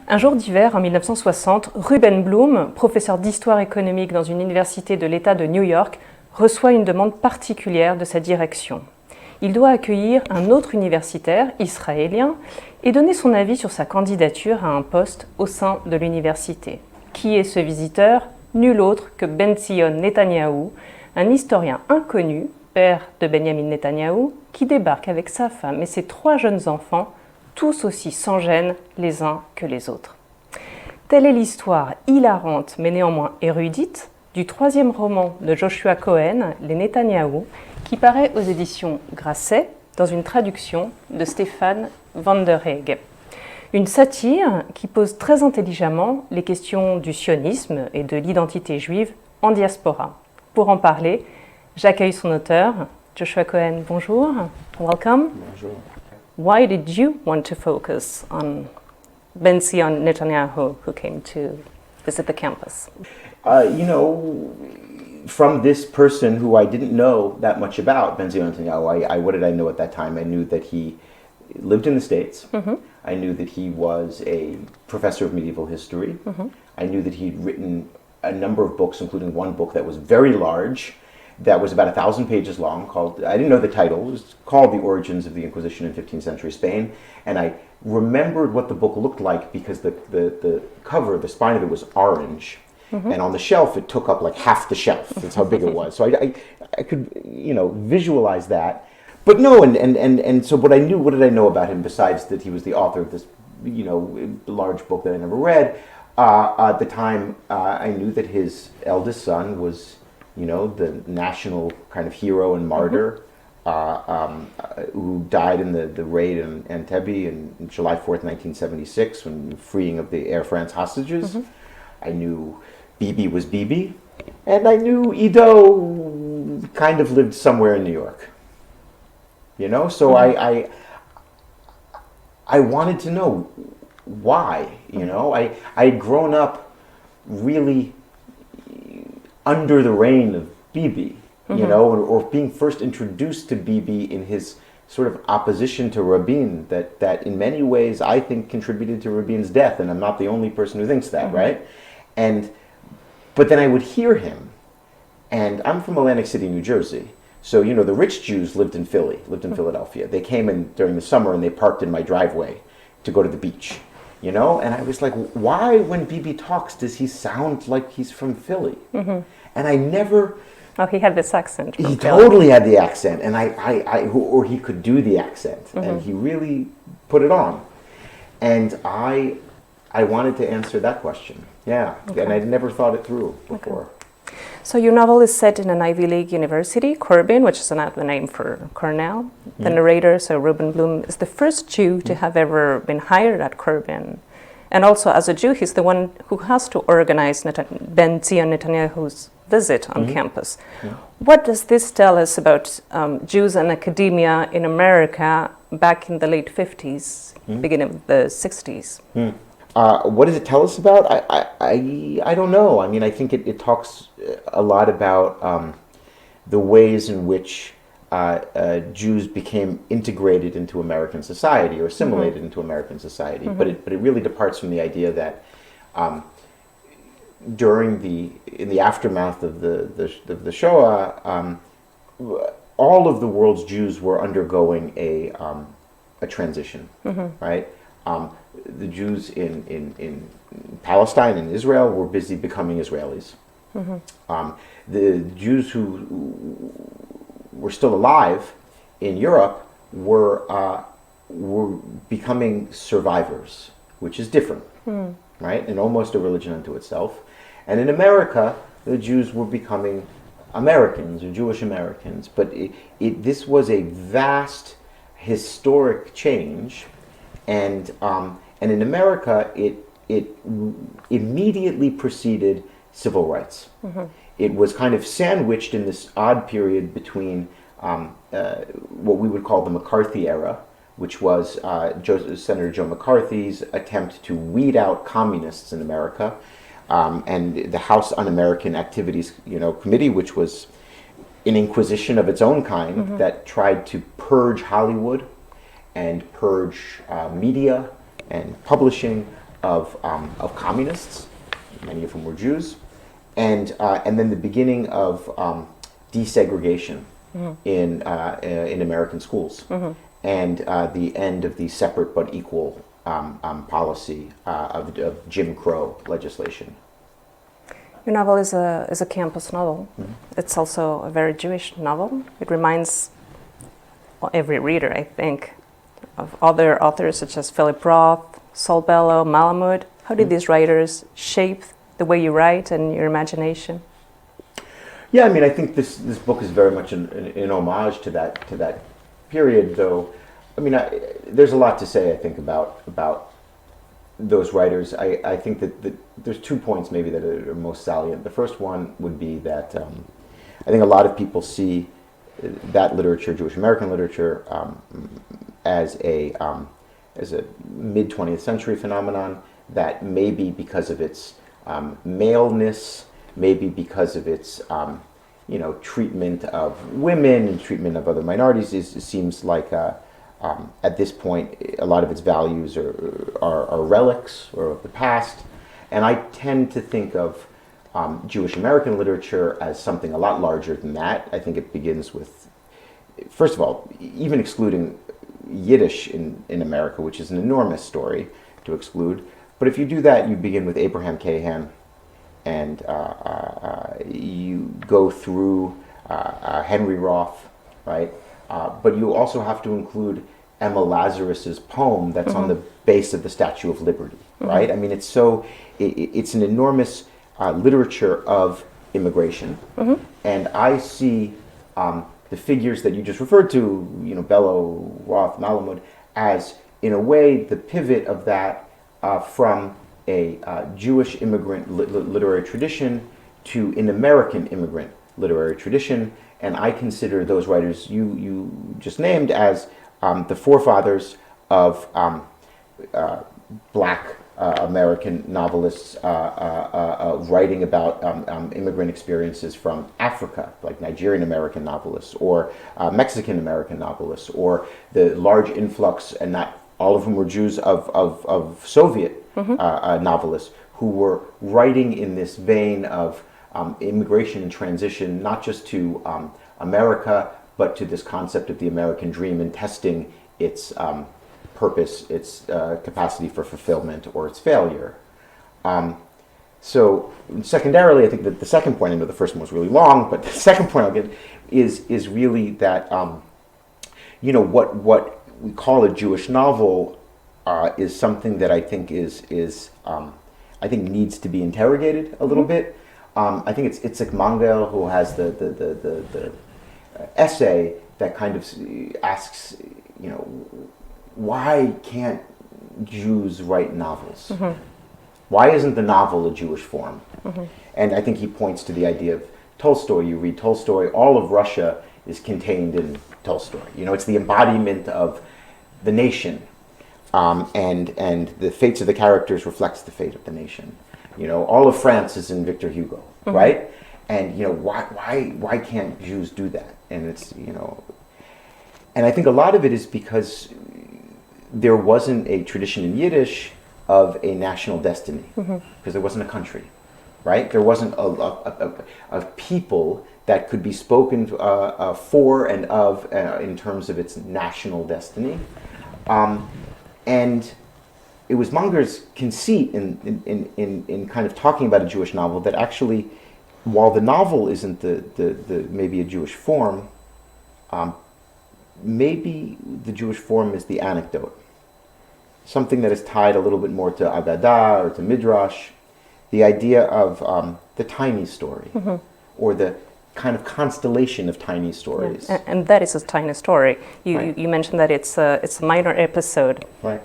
Un jour d'hiver en 1960, Ruben Blum, professeur d'histoire économique dans une université de l'État de New York, reçoit une demande particulière de sa direction. Il doit accueillir un autre universitaire, israélien, et donner son avis sur sa candidature à un poste au sein de l'université. Qui est ce visiteur? Nul autre que Ben-Zion Nétanyahou, un historien inconnu, père de Benjamin Nétanyahou, qui débarque avec sa femme et ses 3 jeunes enfants, tous aussi sans gêne les uns que les autres. Telle est l'histoire hilarante mais néanmoins érudite du 3e roman de Joshua Cohen, Les Nétanyahou, qui paraît aux éditions Grasset dans une traduction de Stéphane Van der Heeg. Une satire qui pose très intelligemment les questions du sionisme et de l'identité juive en diaspora. Pour en parler, j'accueille son auteur, Joshua Cohen. Bonjour, welcome. Bonjour. Why did you want to focus on Ben-Zion Netanyahu, who came to visit the campus? From this person who I didn't know that much about, Ben-Zion Netanyahu, what did I know at that time? I knew that he lived in the States. Mm-hmm. I knew that he was a professor of medieval history. Mm-hmm. I knew that he'd written a number of books, including one book that was very large, that was about 1,000 pages long, called, I didn't know the title, it was called The Origins of the Inquisition in 15th Century Spain, and I remembered what the book looked like because the cover, the spine of it was orange, mm-hmm. and on the shelf it took up like half the shelf, that's how big it was, so I could, visualize that, but no, and so what did I know about him besides that he was the author of this, large book that I never read? At the time, I knew that his eldest son was the national kind of hero and martyr, who died in the raid in Entebbe on July 4th, 1976, when freeing of the Air France hostages. Mm-hmm. I knew Bibi was Bibi, and I knew Ido kind of lived somewhere in New York. So mm-hmm. I wanted to know why, I had grown up really under the reign of Bibi, mm-hmm. or being first introduced to Bibi in his sort of opposition to Rabin, that in many ways I think contributed to Rabin's death, and I'm not the only person who thinks that, mm-hmm. right? But then I would hear him, and I'm from Atlantic City, New Jersey, so the rich Jews lived in mm-hmm. Philadelphia. They came in during the summer and they parked in my driveway to go to the beach. And I was like, why, when Bibi talks, does he sound like he's from Philly? Mm-hmm. And I never... Oh, he had this accent. He totally had the accent, and or he could do the accent, mm-hmm. and he really put it on. And I wanted to answer that question, okay. And I'd never thought it through before. Okay. So your novel is set in an Ivy League university, Corbin, which is the name for Cornell. Mm-hmm. The narrator, so Ruben Blum, is the first Jew to have ever been hired at Corbin. And also, as a Jew, he's the one who has to organize Ben-Zion Netanyahu's visit on mm-hmm. campus. Mm-hmm. What does this tell us about Jews and academia in America back in the late 50s, mm-hmm. beginning of the 60s? Mm-hmm. What does it tell us about? I don't know. I mean, I think it talks a lot about the ways in which Jews became integrated into American society or assimilated mm-hmm. into American society. Mm-hmm. But it really departs from the idea that in the aftermath of the Shoah, all of the world's Jews were undergoing a transition, mm-hmm. right? The Jews in Palestine and Israel were busy becoming Israelis. Mm-hmm. The Jews who were still alive in Europe were becoming survivors, which is different, right? And almost a religion unto itself. And in America, the Jews were becoming Americans or Jewish Americans. But this was a vast historic change, and in America, it immediately preceded civil rights. Mm-hmm. It was kind of sandwiched in this odd period between what we would call the McCarthy era, which was Senator Joe McCarthy's attempt to weed out communists in America, and the House Un-American Activities Committee, which was an inquisition of its own kind, mm-hmm. that tried to purge Hollywood and purge media and publishing of communists, many of whom were Jews, and then the beginning of desegregation in American schools, and the end of the separate but equal policy of Jim Crow legislation. Your novel is a campus novel. It's also a very Jewish novel. It reminds every reader, I think, of other authors such as Philip Roth, Saul Bellow, Malamud. How did these writers shape the way you write and your imagination? Yeah, I mean, I think this book is very much an homage to that period. Though, I mean, there's a lot to say, I think, about those writers. I think that there's 2 points maybe that are most salient. The first one would be that I think a lot of people see that literature, Jewish American literature, as a mid-20th century phenomenon, that maybe because of its maleness, maybe because of its treatment of women and treatment of other minorities, it seems like at this point a lot of its values are relics or of the past. And I tend to think of Jewish American literature as something a lot larger than that. I think it begins with, first of all, even excluding Yiddish in America, which is an enormous story to exclude. But if you do that, you begin with Abraham Cahan, and you go through Henry Roth, right? But you also have to include Emma Lazarus's poem that's on the base of the Statue of Liberty, right? I mean, it's an enormous literature of immigration, and I see the figures that you just referred to, Bellow, Roth, Malamud, as in a way the pivot of that from a Jewish immigrant literary tradition to an American immigrant literary tradition, and I consider those writers you just named as the forefathers of Black American novelists writing about immigrant experiences from Africa, like Nigerian American novelists or Mexican American novelists, or the large influx, and not all of whom were Jews, of Soviet novelists who were writing in this vein of immigration and transition, not just to America, but to this concept of the American dream and testing its purpose, its capacity for fulfillment, or its failure. So secondarily, I think that the second point, I know the first one was really long, but the second point I'll get is really that what we call a Jewish novel is something that I think I think needs to be interrogated a little bit. I think it's Itzik Mangel who has the essay that kind of asks, why can't Jews write novels? Why isn't the novel a Jewish form? And I think he points to the idea of Tolstoy. You read Tolstoy, all of Russia is contained in Tolstoy. It's the embodiment of the nation, and the fates of the characters reflects the fate of the nation. All of France is in Victor Hugo, right? And why can't Jews do that? And it's and I think a lot of it is because there wasn't a tradition in Yiddish of a national destiny, because there wasn't a country, right? There wasn't a people that could be spoken for and of in terms of its national destiny. And it was Munger's conceit in kind of talking about a Jewish novel that actually, while the novel isn't the maybe a Jewish form, maybe the Jewish form is the anecdote, something that is tied a little bit more to Agadah or to Midrash, the idea of the tiny story, or the kind of constellation of tiny stories. Yeah. And that is a tiny story. You mentioned that it's a minor episode. Right.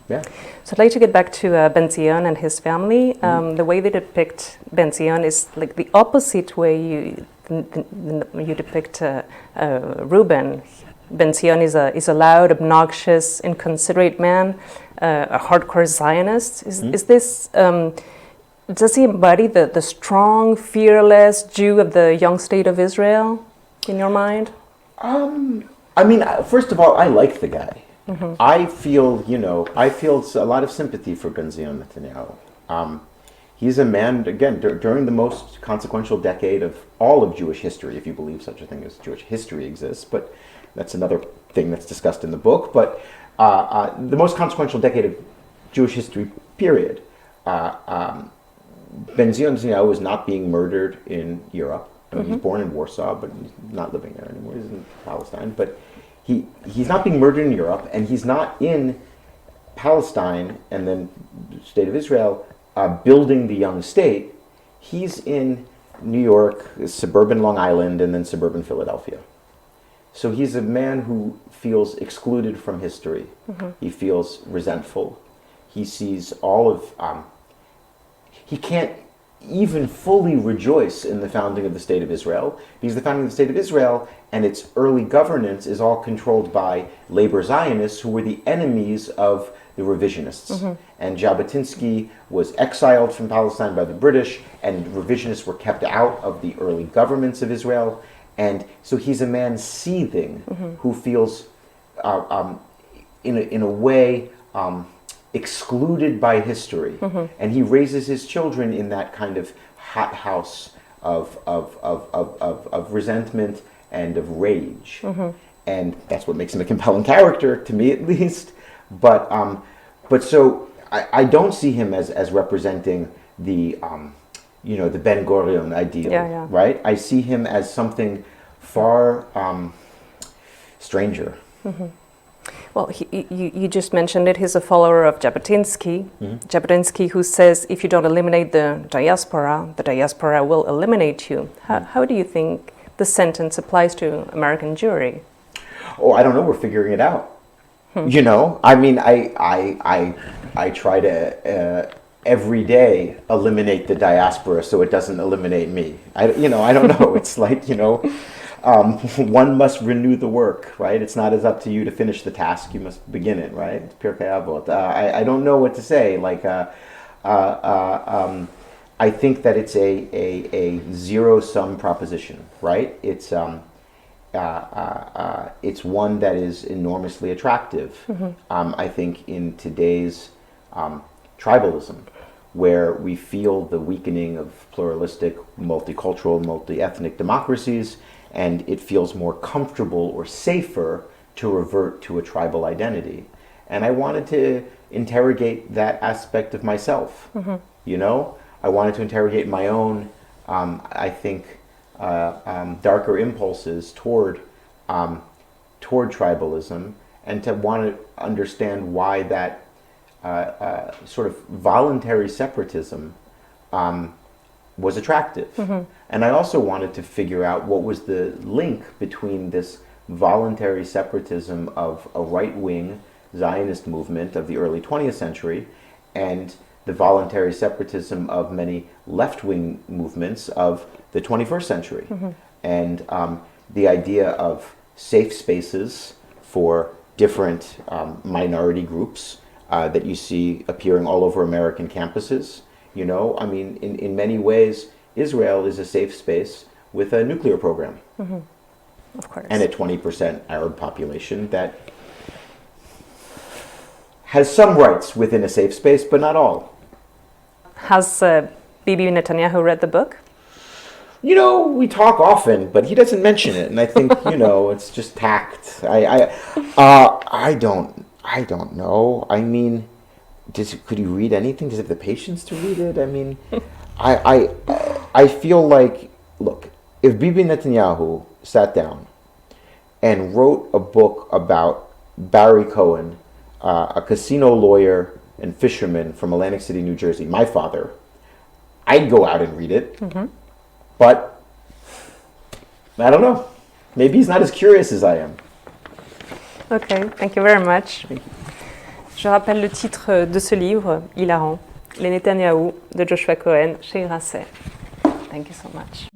Yeah. So I'd like to get back to Ben Zion and his family. The way they depict Ben Zion is like the opposite way you depict Reuben. Ben Zion is a loud, obnoxious, inconsiderate man, a hardcore Zionist. Is this? Does he embody the strong, fearless Jew of the young state of Israel in your mind? I mean, first of all, I like the guy. I feel a lot of sympathy for Benzion Netanyahu. He's a man, again, during the most consequential decade of all of Jewish history, if you believe such a thing as Jewish history exists, but that's another thing that's discussed in the book. But the most consequential decade of Jewish history, period. Benzion Netanyahu was not being murdered in Europe. I mean, he's born in Warsaw, but he's not living there anymore. He's in Palestine. But he's not being murdered in Europe, and he's not in Palestine and then the state of Israel building the young state. He's in New York, suburban Long Island, and then suburban Philadelphia. So he's a man who feels excluded from history. He feels resentful. He sees all of... he can't even fully rejoice in the founding of the State of Israel, because the founding of the State of Israel and its early governance is all controlled by labor Zionists who were the enemies of the revisionists. And Jabotinsky was exiled from Palestine by the British, and revisionists were kept out of the early governments of Israel. And so he's a man seething who feels, in a way, excluded by history. And he raises his children in that kind of hothouse of resentment and of rage. And that's what makes him a compelling character, to me at least. But so I don't see him as representing the the Ben Gurion ideal, right? I see him as something far stranger. Well, you just mentioned it. He's a follower of Jabotinsky. Jabotinsky, who says, if you don't eliminate the diaspora will eliminate you. How do you think the sentence applies to American Jewry? Oh, I don't know. We're figuring it out. You know, I mean, I try to every day eliminate the diaspora so it doesn't eliminate me. I don't know. It's like, one must renew the work, right? It's not as up to you to finish the task. You must begin it, right? It's Pirkei Avot. I don't know what to say. Like, I think that it's a zero-sum proposition, right? It's one that is enormously attractive. I think in today's tribalism, where we feel the weakening of pluralistic, multicultural, multi-ethnic democracies, and it feels more comfortable or safer to revert to a tribal identity. And I wanted to interrogate that aspect of myself. I wanted to interrogate my own, I think, darker impulses toward tribalism, and to want to understand why that sort of voluntary separatism was attractive. And I also wanted to figure out what was the link between this voluntary separatism of a right-wing Zionist movement of the early 20th century and the voluntary separatism of many left-wing movements of the 21st century. And the idea of safe spaces for different minority groups that you see appearing all over American campuses. I mean, in many ways, Israel is a safe space with a nuclear program. Of course. And a 20% Arab population that has some rights within a safe space, but not all. Has Bibi Netanyahu read the book? We talk often, but he doesn't mention it, and I think it's just tact. I don't know. I mean, could he read anything? Does he have the patience to read it? I mean, I feel like, look, if Bibi Netanyahu sat down and wrote a book about Barry Cohen, a casino lawyer and fisherman from Atlantic City, New Jersey, my father, I'd go out and read it. But I don't know. Maybe he's not as curious as I am. Okay, thank you very much. Je rappelle le titre de ce livre, hilarant, Les Nétanyahou de Joshua Cohen chez Grasset. Thank you so much.